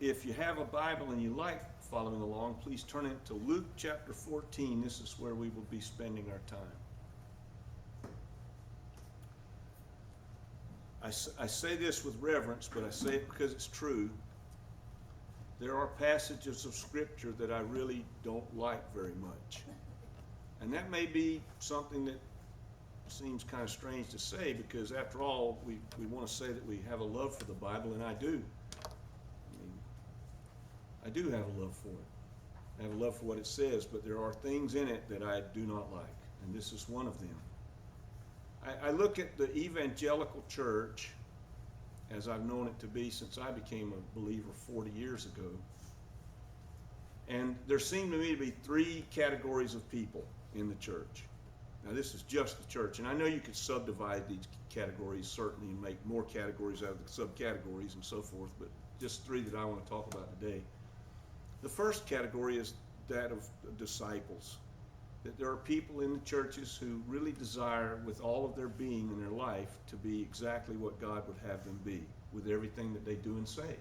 if you have a Bible and you like following along, please turn it to Luke chapter 14. This is where we will be spending our time. I say this with reverence, but I say it because it's true. There are passages of Scripture that I really don't like very much. And that may be something that seems kind of strange to say, because after all, we want to say that we have a love for the Bible, and I do. I do have a love for it. I have a love for what it says, but there are things in it that I do not like, and this is one of them. I look at the evangelical church, as I've known it to be since I became a believer 40 years ago, and there seem to me to be three categories of people in the church. Now, this is just the church, and I know you could subdivide these categories certainly and make more categories out of the subcategories and so forth, but just three that I want to talk about today. The first category is that of disciples. That there are people in the churches who really desire with all of their being in their life to be exactly what God would have them be, with everything that they do and say.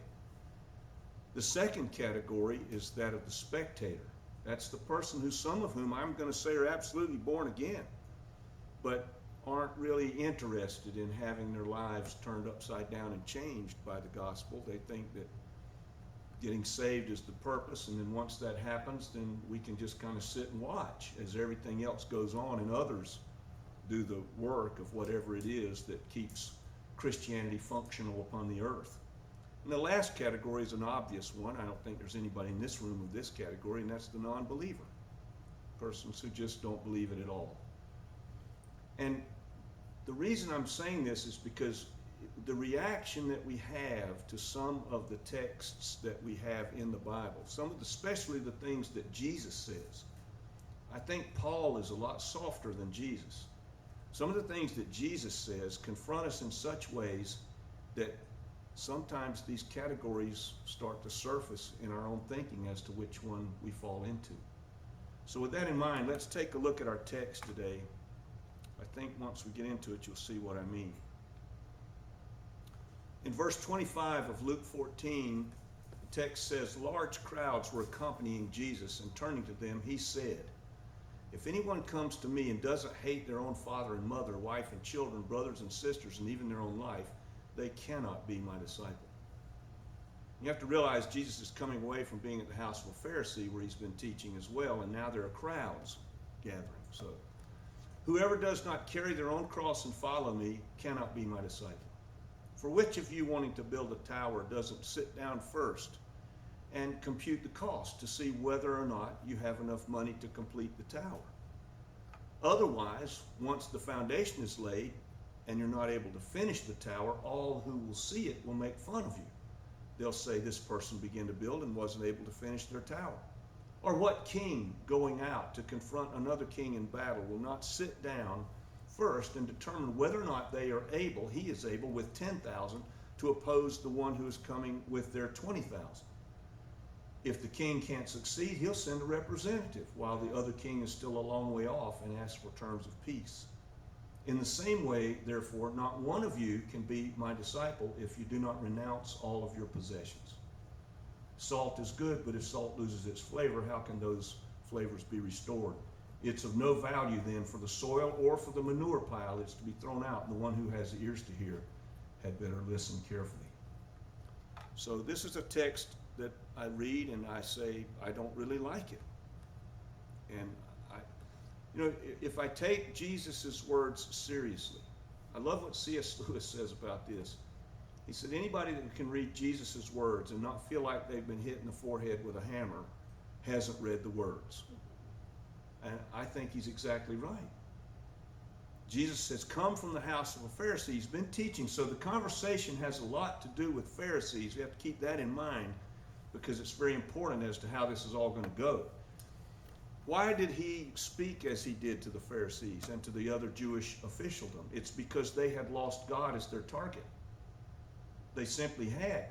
The second category is that of the spectator. That's the person who, some of whom I'm going to say are absolutely born again, but aren't really interested in having their lives turned upside down and changed by the gospel. They think that getting saved is the purpose, and then once that happens, then we can just kind of sit and watch as everything else goes on and others do the work of whatever it is that keeps Christianity functional upon the earth. And the last category is an obvious one. I don't think there's anybody in this room of this category, and that's the non-believer. Persons who just don't believe it at all. And the reason I'm saying this is because the reaction that we have to some of the texts that we have in the Bible, especially the things that Jesus says, I think Paul is a lot softer than Jesus. Some of the things that Jesus says confront us in such ways that sometimes these categories start to surface in our own thinking as to which one we fall into. So with that in mind, let's take a look at our text today. I think once we get into it, you'll see what I mean. In verse 25 of Luke 14, the text says, large crowds were accompanying Jesus, and turning to them, he said, if anyone comes to me and doesn't hate their own father and mother, wife and children, brothers and sisters, and even their own life, they cannot be my disciple. You have to realize Jesus is coming away from being at the house of a Pharisee where he's been teaching as well, and now there are crowds gathering. So, whoever does not carry their own cross and follow me cannot be my disciple. For which of you wanting to build a tower doesn't sit down first and compute the cost to see whether or not you have enough money to complete the tower? Otherwise, once the foundation is laid and you're not able to finish the tower, all who will see it will make fun of you. They'll say, this person began to build and wasn't able to finish their tower. Or what king going out to confront another king in battle will not sit down first and determine whether or not he is able with 10,000 to oppose the one who is coming with their 20,000. If the king can't succeed, he'll send a representative while the other king is still a long way off and ask for terms of peace. In the same way, therefore, not one of you can be my disciple if you do not renounce all of your possessions. Salt is good, but if salt loses its flavor, how can those flavors be restored? It's of no value then for the soil or for the manure pile. It's to be thrown out, and the one who has ears to hear had better listen carefully. So this is a text that I read and I say, I don't really like it. And if I take Jesus' words seriously, I love what C.S. Lewis says about this. He said, anybody that can read Jesus' words and not feel like they've been hit in the forehead with a hammer hasn't read the words. And I think he's exactly right. Jesus says, come from the house of a Pharisee. He's been teaching, so the conversation has a lot to do with Pharisees. You have to keep that in mind because it's very important as to how this is all going to go. Why did he speak as he did to the Pharisees and to the other Jewish officialdom? It's because they had lost God as their target. They simply had.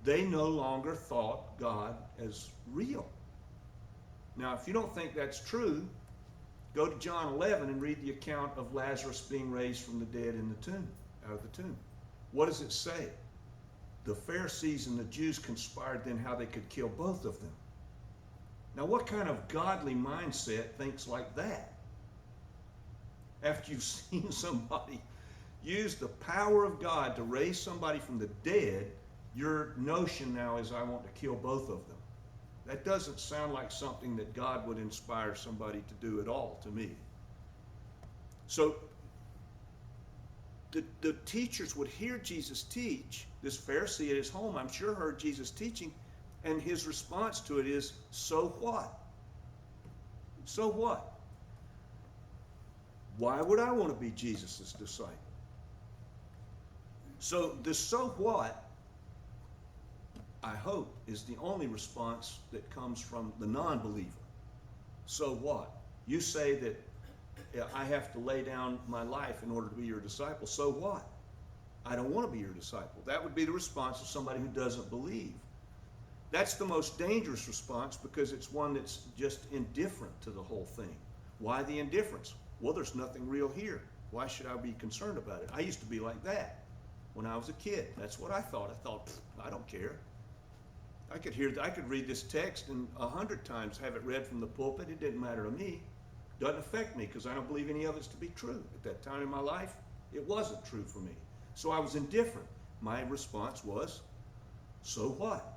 They no longer thought God as real. Now, if you don't think that's true, go to John 11 and read the account of Lazarus being raised from the dead in the tomb, out of the tomb. What does it say? the Pharisees and the Jews conspired then how they could kill both of them. Now, what kind of godly mindset thinks like that? After you've seen somebody use the power of God to raise somebody from the dead, your notion now is, I want to kill both of them. That doesn't sound like something that God would inspire somebody to do at all to me. So the teachers would hear Jesus teach. This Pharisee at his home, I'm sure, heard Jesus teaching, and his response to it is, so what? So what? Why would I want to be Jesus' disciple? So the so what, I hope, is the only response that comes from the non-believer. So what? You say that I have to lay down my life in order to be your disciple. So what? I don't want to be your disciple. That would be the response of somebody who doesn't believe. That's the most dangerous response because it's one that's just indifferent to the whole thing. Why the indifference? Well, there's nothing real here. Why should I be concerned about it? I used to be like that when I was a kid. That's what I thought. I thought, I don't care. I could read this text and 100 times have it read from the pulpit. It didn't matter to me. Doesn't affect me because I don't believe any of it's to be true. At that time in my life, it wasn't true for me. So I was indifferent. My response was, so what?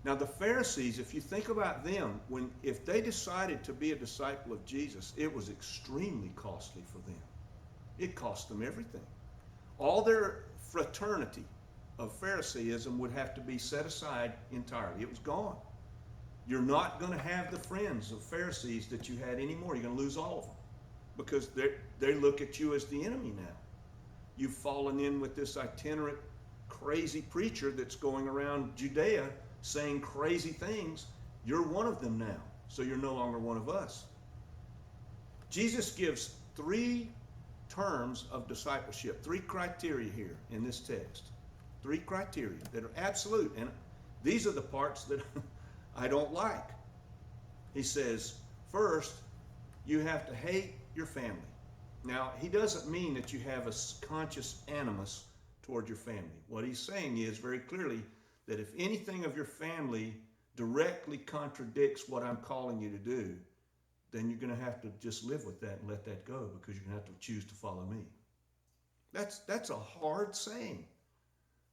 Now the Pharisees, if you think about them, if they decided to be a disciple of Jesus, it was extremely costly for them. It cost them everything. All their fraternity of Phariseeism would have to be set aside entirely. It was gone. You're not going to have the friends of Pharisees that you had anymore. You're going to lose all of them because they look at you as the enemy now. You've fallen in with this itinerant, crazy preacher that's going around Judea saying crazy things. You're one of them now, so you're no longer one of us. Jesus gives 3 terms of discipleship, 3 criteria here in this text. 3 criteria that are absolute, and these are the parts that I don't like. He says, first, you have to hate your family. Now, he doesn't mean that you have a conscious animus toward your family. What he's saying is very clearly that if anything of your family directly contradicts what I'm calling you to do, then you're going to have to just live with that and let that go because you're going to have to choose to follow me. That's a hard saying.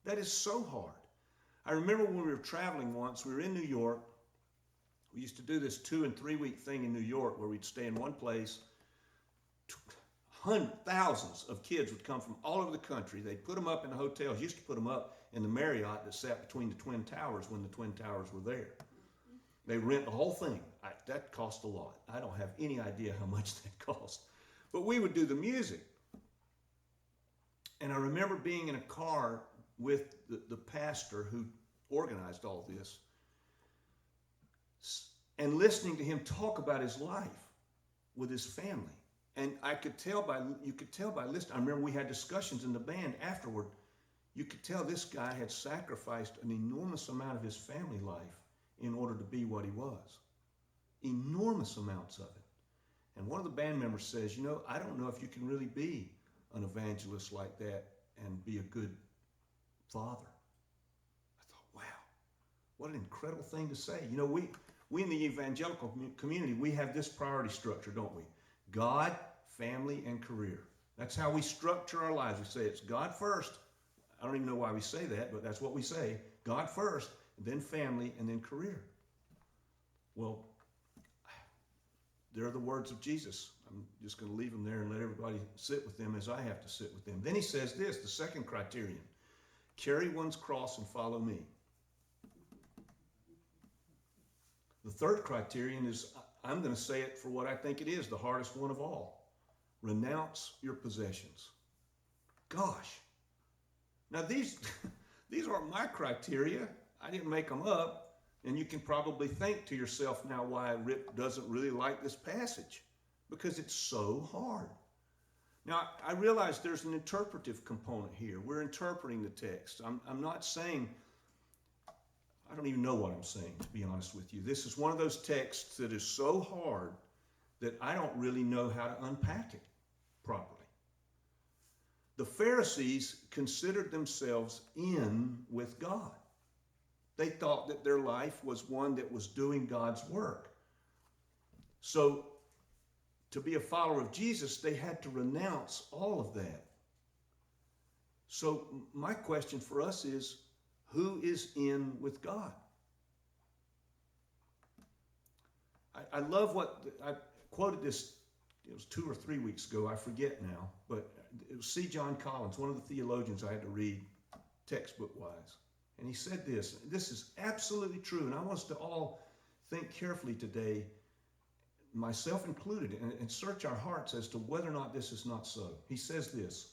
That is so hard. I remember when we were traveling once, we were in New York. We used to do this 2 and 3 week thing in New York where we'd stay in one place. Thousands of kids would come from all over the country. They'd put them up in the hotels. Used to put them up in the Marriott that sat between the Twin Towers when the Twin Towers were there. They rent the whole thing. That cost a lot. I don't have any idea how much that cost. But we would do the music. And I remember being in a car with the pastor who organized all this and listening to him talk about his life with his family. And you could tell by listening. I remember we had discussions in the band afterward. You could tell this guy had sacrificed an enormous amount of his family life in order to be what he was. Enormous amounts of it. And one of the band members says, I don't know if you can really be an evangelist like that and be a good father. I thought, wow, what an incredible thing to say. We in the evangelical community, we have this priority structure, don't we? God, family, and career. That's how we structure our lives. We say it's God first. I don't even know why we say that, but that's what we say. God first, then family, and then career. Well, they're the words of Jesus. I'm just going to leave them there and let everybody sit with them as I have to sit with them. Then he says this, the second criterion. Carry one's cross and follow me. The third criterion is, I'm going to say it for what I think it is, the hardest one of all. Renounce your possessions. Gosh. Now these aren't my criteria. I didn't make them up. And you can probably think to yourself now why Rip doesn't really like this passage. Because it's so hard. Now, I realize there's an interpretive component here. We're interpreting the text. I'm not saying, I don't even know what I'm saying, to be honest with you. This is one of those texts that is so hard that I don't really know how to unpack it properly. The Pharisees considered themselves in with God. They thought that their life was one that was doing God's work. So, to be a follower of Jesus, they had to renounce all of that. So, my question for us is, who is in with God? I love what, I quoted this, it was 2 or 3 weeks ago, I forget now, but it was C. John Collins, one of the theologians I had to read textbook-wise. And he said this is absolutely true, and I want us to all think carefully today, myself included, and search our hearts as to whether or not this is not so. He says this: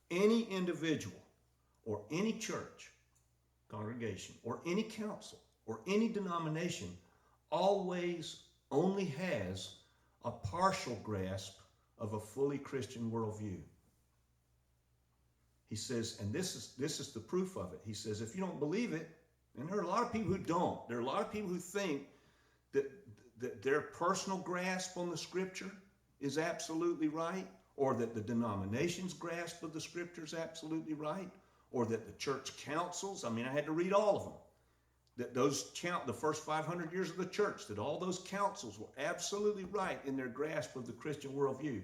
any individual or any church, congregation, or any council, or any denomination always only has a partial grasp of a fully Christian worldview. He says, and this is the proof of it. He says, if you don't believe it, and there are a lot of people who don't. There are a lot of people who think that their personal grasp on the Scripture is absolutely right, or that the denomination's grasp of the Scripture is absolutely right, or that the church councils, I had to read all of them, that the first 500 years of the church, that all those councils were absolutely right in their grasp of the Christian worldview.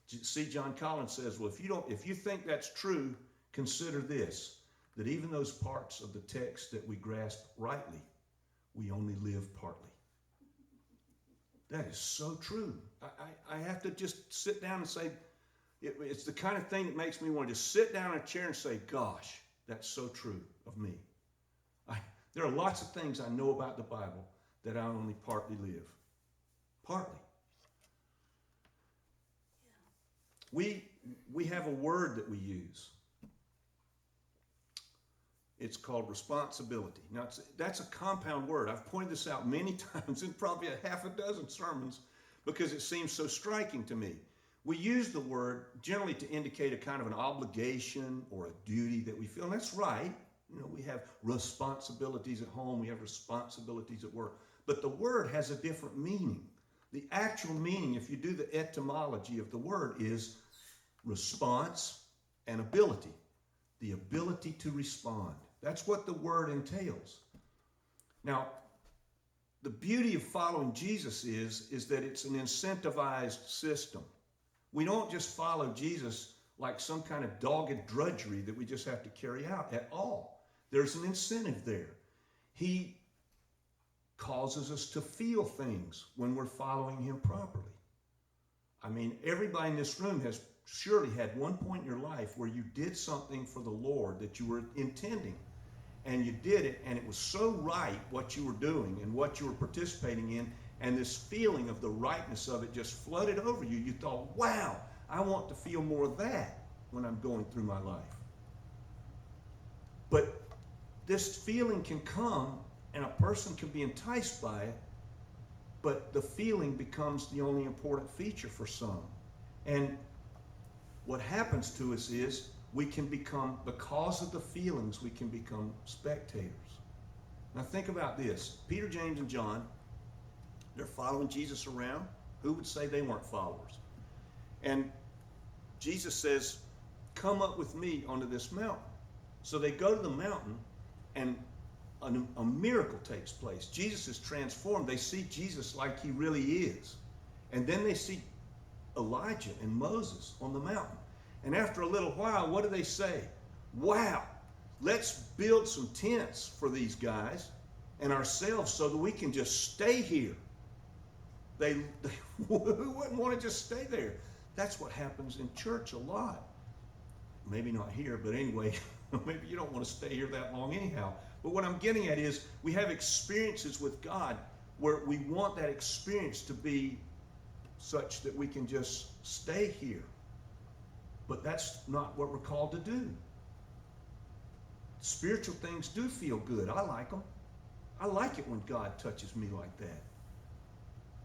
C. John Collins says, well, if you think that's true, consider this, that even those parts of the text that we grasp rightly, we only live partly. That is so true. I have to just sit down and say, it's the kind of thing that makes me want to just sit down in a chair and say, gosh, that's so true of me. There are lots of things I know about the Bible that I only partly live. Partly. We have a word that we use. It's called responsibility. Now, that's a compound word. I've pointed this out many times in probably a half a dozen sermons because it seems so striking to me. We use the word generally to indicate a kind of an obligation or a duty that we feel, and that's right. We have responsibilities at home, we have responsibilities at work, but the word has a different meaning. The actual meaning, if you do the etymology of the word, is response and ability. The ability to respond. That's what the word entails. Now, the beauty of following Jesus is that it's an incentivized system. We don't just follow Jesus like some kind of dogged drudgery that we just have to carry out at all. There's an incentive there. He causes us to feel things when we're following him properly. Everybody in this room has surely had one point in your life where you did something for the Lord that you were intending, and you did it, and it was so right what you were doing and what you were participating in, and this feeling of the rightness of it just flooded over you. You thought, wow, I want to feel more of that when I'm going through my life. But this feeling can come, and a person can be enticed by it, but the feeling becomes the only important feature for some. And what happens to us is we can become, because of the feelings, we can become spectators. Now think about this. Peter, James, and John, they're following Jesus around. Who would say they weren't followers? And Jesus says, come up with me onto this mountain. So they go to the mountain, and a miracle takes place. Jesus is transformed. They see Jesus like he really is. And then they see Elijah and Moses on the mountain. And after a little while, what do they say? Wow, let's build some tents for these guys and ourselves so that we can just stay here. Who wouldn't want to just stay there? That's what happens in church a lot. Maybe not here, but anyway, maybe you don't want to stay here that long anyhow. But what I'm getting at is we have experiences with God where we want that experience to be such that we can just stay here. But that's not what we're called to do. Spiritual things do feel good. I like them. I like it when God touches me like that.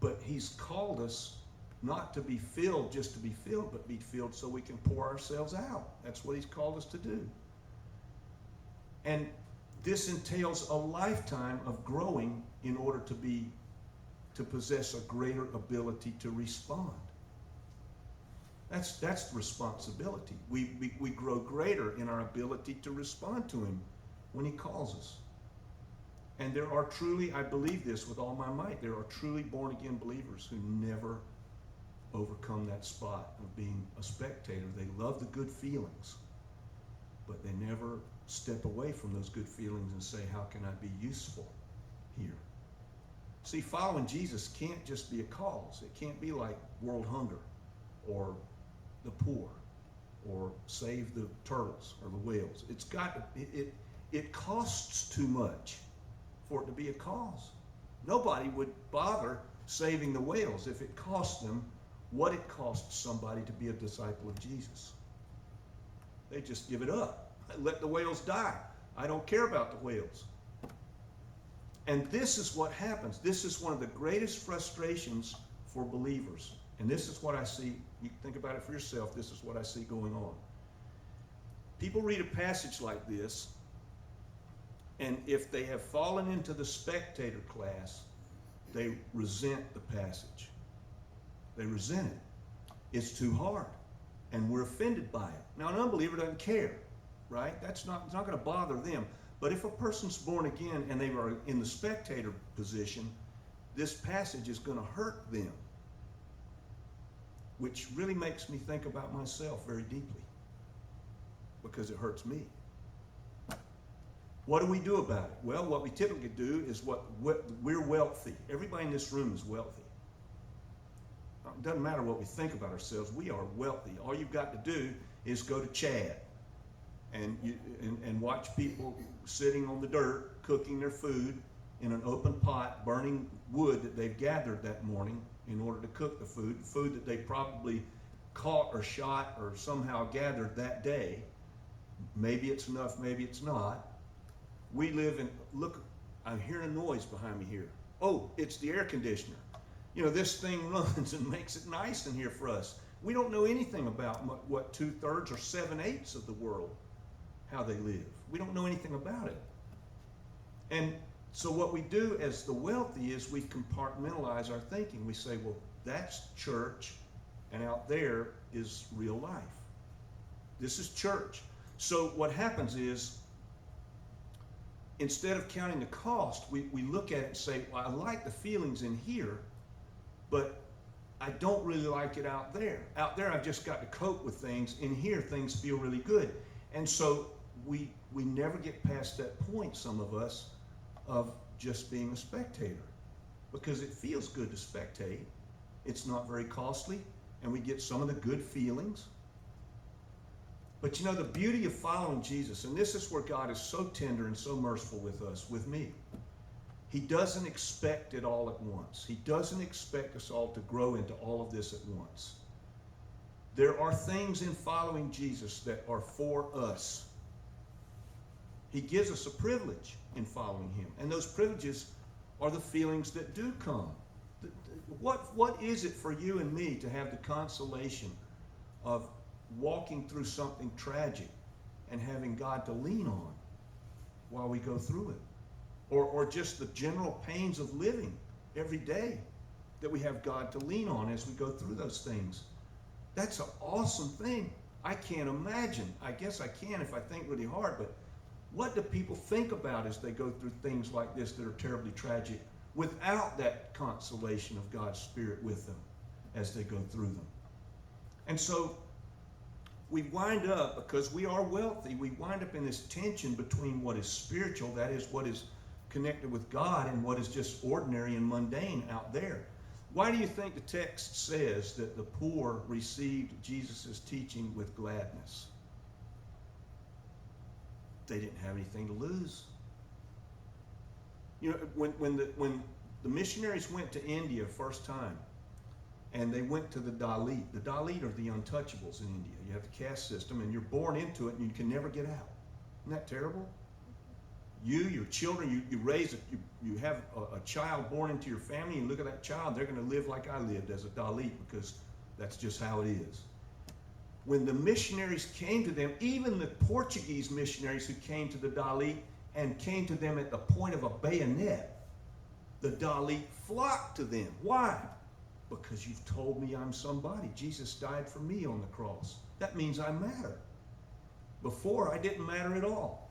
But he's called us not to be filled just to be filled, but be filled so we can pour ourselves out. That's what he's called us to do. And this entails a lifetime of growing in order to possess a greater ability to respond. That's the responsibility. We grow greater in our ability to respond to him when he calls us. And there are truly, I believe this with all my might, there are truly born again believers who never overcome that spot of being a spectator. They love the good feelings, but they never step away from those good feelings and say, how can I be useful here? See, following Jesus can't just be a cause. It can't be like world hunger or the poor or save the turtles or the whales. It's got it costs too much for it to be a cause. Nobody would bother saving the whales if it cost them what it costs somebody to be a disciple of Jesus. They just give it up. Let the whales die. I don't care about the whales. And this is what happens. This is one of the greatest frustrations for believers. And this is what I see. You think about it for yourself. This is what I see going on. People read a passage like this, and if they have fallen into the spectator class, they resent the passage. They resent it. It's too hard. And we're offended by it. Now, an unbeliever doesn't care, right? It's not going to bother them. But if a person's born again and they are in the spectator position, this passage is going to hurt them, which really makes me think about myself very deeply because it hurts me. What do we do about it? Well, what we typically do is we're wealthy. Everybody in this room is wealthy. It doesn't matter what we think about ourselves. We are wealthy. All you've got to do is go to Chad and watch people sitting on the dirt, cooking their food in an open pot, burning wood that they've gathered that morning in order to cook the food that they probably caught or shot or somehow gathered that day. Maybe it's enough, maybe it's not. We live in, look, I'm hearing a noise behind me here. Oh, it's the air conditioner. You know, this thing runs and makes it nice in here for us. We don't know anything about what 2/3 or 7/8 of the world, how they live. We don't know anything about it. And so what we do as the wealthy is we compartmentalize our thinking. We say, well, that's church, and out there is real life. This is church. So what happens is, instead of counting the cost, we look at it and say, well, I like the feelings in here, but I don't really like it out there. Out there, I've just got to cope with things. In here, things feel really good. And so we never get past that point, some of us, of just being a spectator, because it feels good to spectate. It's not very costly, and we get some of the good feelings. But you know, the beauty of following Jesus, and this is where God is so tender and so merciful with us, with me. He doesn't expect it all at once. He doesn't expect us all to grow into all of this at once. There are things in following Jesus that are for us. He gives us a privilege in following him. And those privileges are the feelings that do come. What is it for you and me to have the consolation of walking through something tragic and having God to lean on while we go through it? Or just the general pains of living every day that we have God to lean on as we go through those things. That's an awesome thing. I can't imagine. I guess I can if I think really hard, but what do people think about as they go through things like this that are terribly tragic without that consolation of God's Spirit with them as they go through them? And so we wind up, because we are wealthy, we wind up in this tension between what is spiritual, that is what is connected with God, and what is just ordinary and mundane out there. Why do you think the text says that the poor received Jesus' teaching with gladness? They didn't have anything to lose. You know, when the missionaries went to India first time, and they went to the Dalit. The Dalit are the untouchables in India. You have the caste system, and you're born into it, and you can never get out. Isn't that terrible? Your children, you raise it, you have a child born into your family, and look at that child, they're going to live like I lived as a Dalit, because that's just how it is. When the missionaries came to them, even the Portuguese missionaries who came to the Dalit and came to them at the point of a bayonet, the Dalit flocked to them. Why? Because you've told me I'm somebody. Jesus died for me on the cross. That means I matter. Before, I didn't matter at all.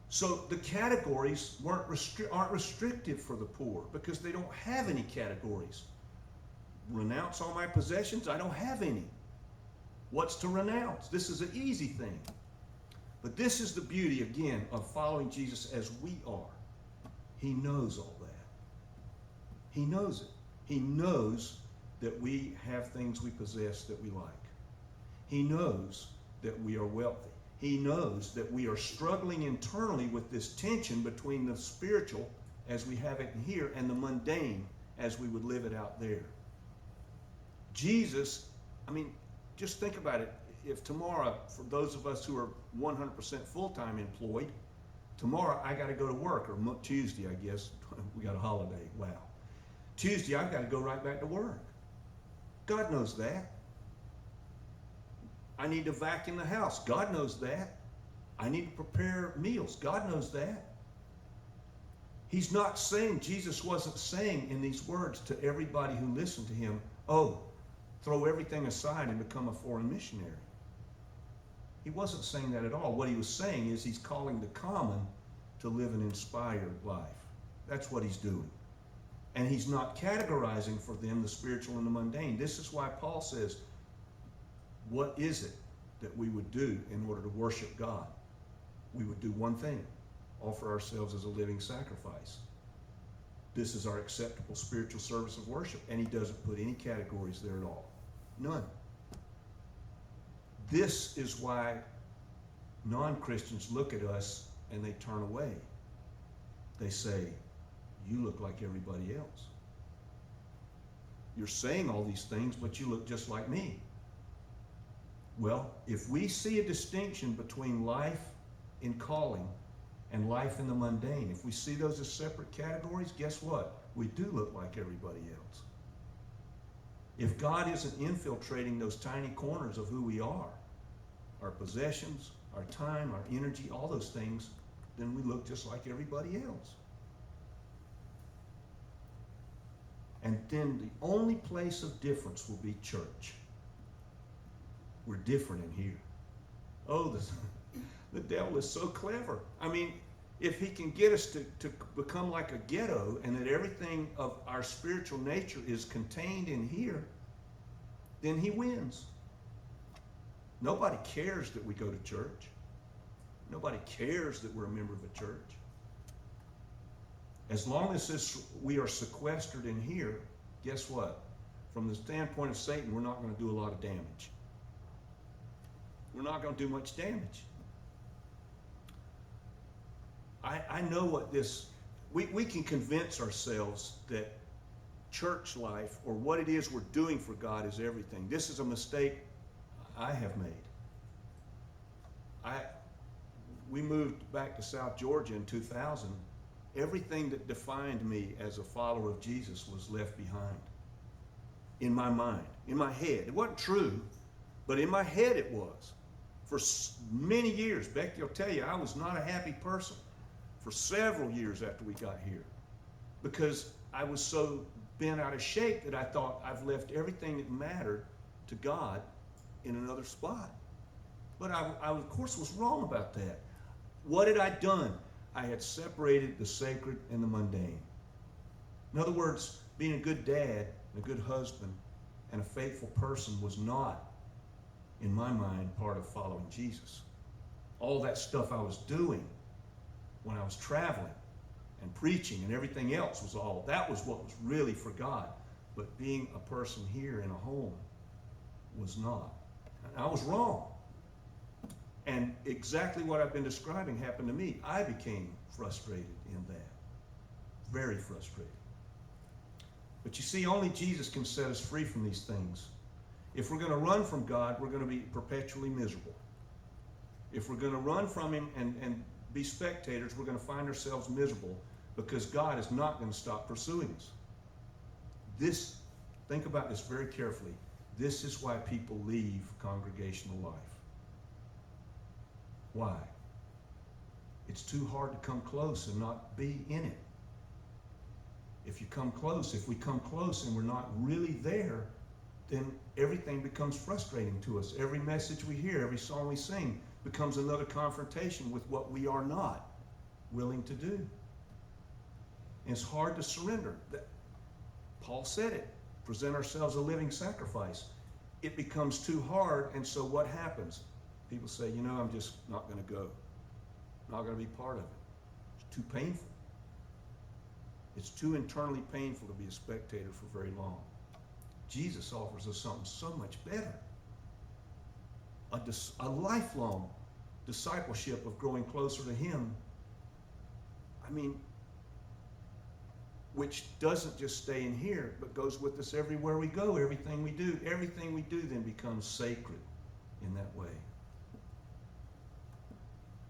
So the categories aren't restrictive for the poor because they don't have any categories. Renounce all my possessions? I don't have any. What's to renounce? This is an easy thing. But this is the beauty, again, of following Jesus as we are. He knows all that. He knows it. He knows that we have things we possess that we like. He knows that we are wealthy. He knows that we are struggling internally with this tension between the spiritual, as we have it here, and the mundane, as we would live it out there. Jesus, just think about it. If tomorrow, for those of us who are 100% full-time employed, tomorrow I got to go to work, or Tuesday, I guess, we got a holiday, wow. Tuesday, I've got to go right back to work. God knows that. I need to vacuum the house. God knows that. I need to prepare meals. God knows that. He's not saying, Jesus wasn't saying in these words to everybody who listened to him, oh, throw everything aside and become a foreign missionary. He wasn't saying that at all. What he was saying is he's calling the common to live an inspired life. That's what he's doing. And he's not categorizing for them the spiritual and the mundane. This is why Paul says, what is it that we would do in order to worship God? We would do one thing, offer ourselves as a living sacrifice. This is our acceptable spiritual service of worship. And he doesn't put any categories there at all. None. This is why non-Christians look at us and they turn away. They say, you look like everybody else. You're saying all these things, but you look just like me. Well, if we see a distinction between life in calling and life in the mundane, if we see those as separate categories, guess what? We do look like everybody else. If God isn't infiltrating those tiny corners of who we are, our possessions, our time, our energy, all those things, then we look just like everybody else. And then the only place of difference will be church. We're different in here. Oh, the devil is so clever. If he can get us to become like a ghetto and that everything of our spiritual nature is contained in here, then he wins. Nobody cares that we go to church. Nobody cares that we're a member of a church. As long as we are sequestered in here, guess what? From the standpoint of Satan, we're not going to do a lot of damage. We're not going to do much damage. I know what this, we can convince ourselves that church life or what it is we're doing for God is everything. This is a mistake I have made. We moved back to South Georgia in 2000. Everything that defined me as a follower of Jesus was left behind. In my mind, in my head. It wasn't true, but in my head it was. For many years, Becky will tell you, I was not a happy person for several years after we got here. Because I was so bent out of shape that I thought I've left everything that mattered to God in another spot. But I of course, was wrong about that. What had I done? I had separated the sacred and the mundane. In other words, being a good dad, a good husband, and a faithful person was not, in my mind, part of following Jesus. All that stuff I was doing when I was traveling and preaching and everything else that was what was really for God. But being a person here in a home was not. And I was wrong. And exactly what I've been describing happened to me. I became frustrated in that. Very frustrated. But you see, only Jesus can set us free from these things. If we're going to run from God, we're going to be perpetually miserable. If we're going to run from him and be spectators, we're going to find ourselves miserable because God is not going to stop pursuing us. Think about this very carefully. This is why people leave congregational life. Why? It's too hard to come close and not be in it. If you come close, if we come close and we're not really there, then everything becomes frustrating to us. Every message we hear, every song we sing becomes another confrontation with what we are not willing to do. And it's hard to surrender. Paul said it, present ourselves a living sacrifice. It becomes too hard, and so what happens? People say, you know, I'm just not going to go. Not going to be part of it. It's too painful. It's too internally painful to be a spectator for very long. Jesus offers us something so much better. A lifelong discipleship of growing closer to Him. I mean, which doesn't just stay in here, but goes with us everywhere we go, everything we do. Everything we do then becomes sacred in that way.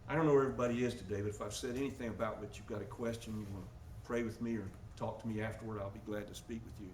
I don't know where everybody is today, but if I've said anything about which you've got a question, you want to pray with me or talk to me afterward, I'll be glad to speak with you.